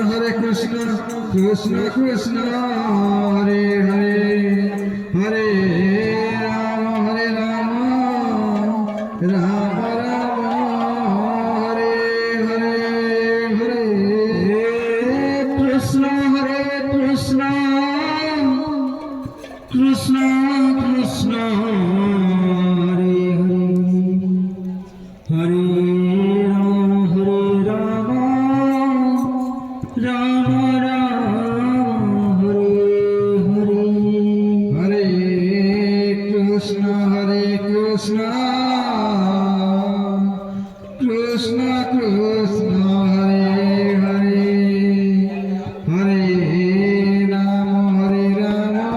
Hare Krishna, Krishna Krishna, Hare Hare, Hare Rama, Hare Rama, Rama Rama, Hare Hare, Hare Krishna, Hare Krishna, Krishna Krishna, Hare Hare, Hare Rama Rama, Hare Krishna, Krishna Krishna, Hare Hare, Hare Rama, Rama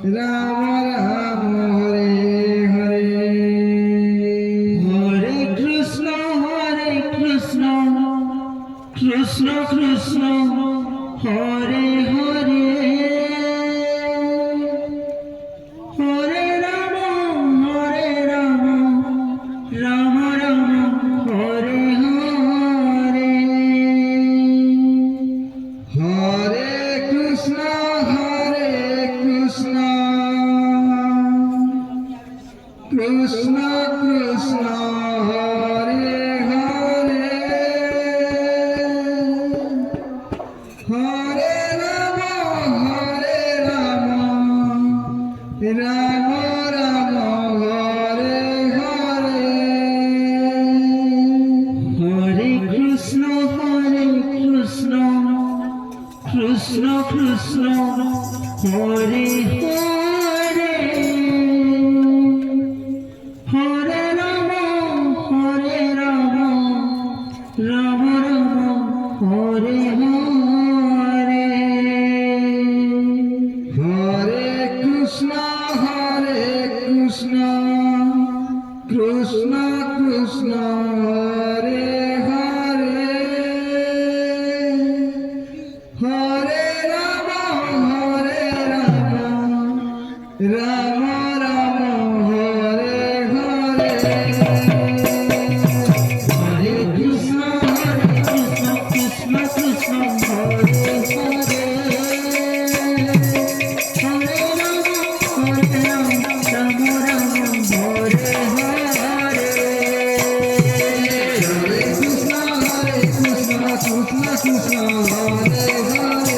Rama, Hare Hare, Hare Krishna, Krishna Krishna, Hare Hare, Hare Rama, Rama Rama, Hare Hare, Hare Krishna, Krishna Krishna, Hare Hare, Hare Rama, Rama Rama, Hare Hare, Hare Krishna, Krishna Krishna, Hare Hare, Hare Rama, Rama Rama, Hare Hare, Hare Krishna, Krishna Krishna, Hare Hare, Hare Rama, Rama Rama, Hare Hare, Hare Krishna, Krishna Krishna, Hare Hare, Hare Rama, Rama Rama, Hare Hare, Hare Krishna, Krishna Krishna, Hare Hare,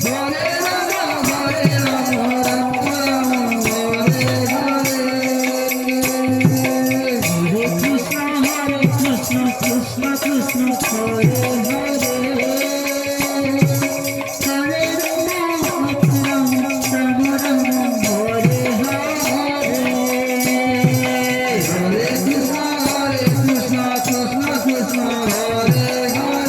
Hare Rama, Rama Rama, Hare Hare, Hare Krishna, Krishna Krishna, Hare Hare, Hare Rama, Rama Rama, Hare Hare, Hare Krishna, Krishna Krishna, Hare Hare.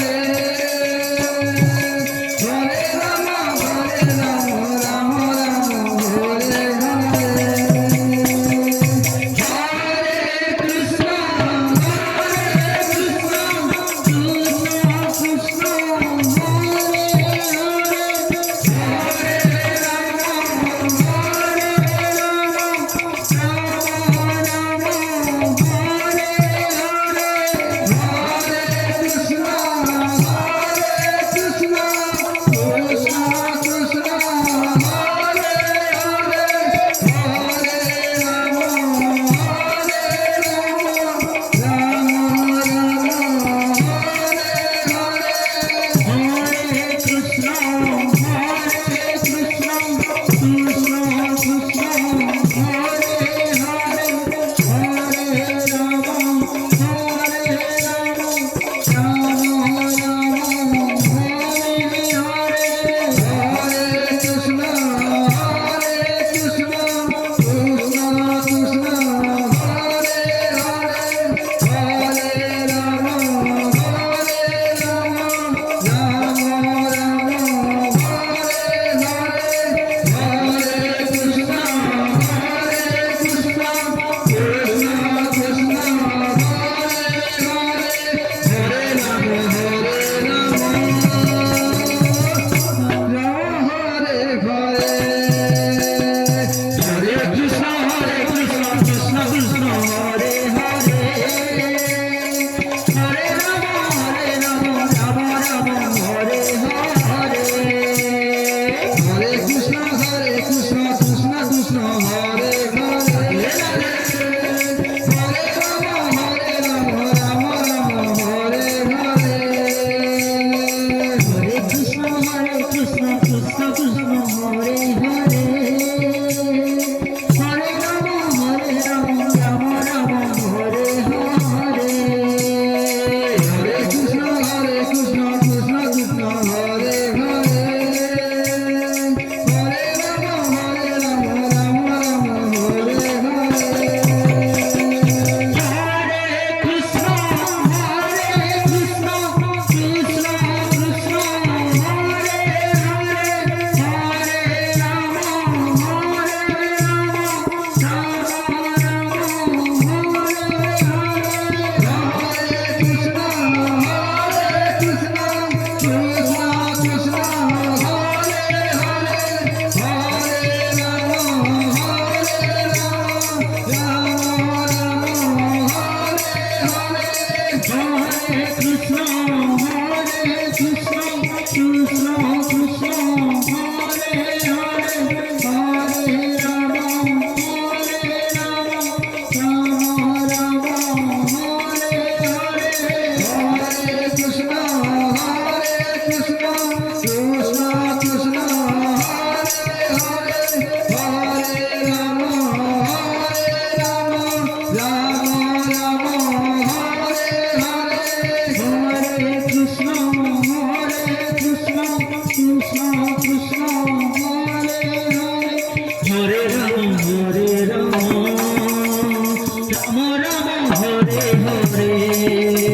Ram Hare Hare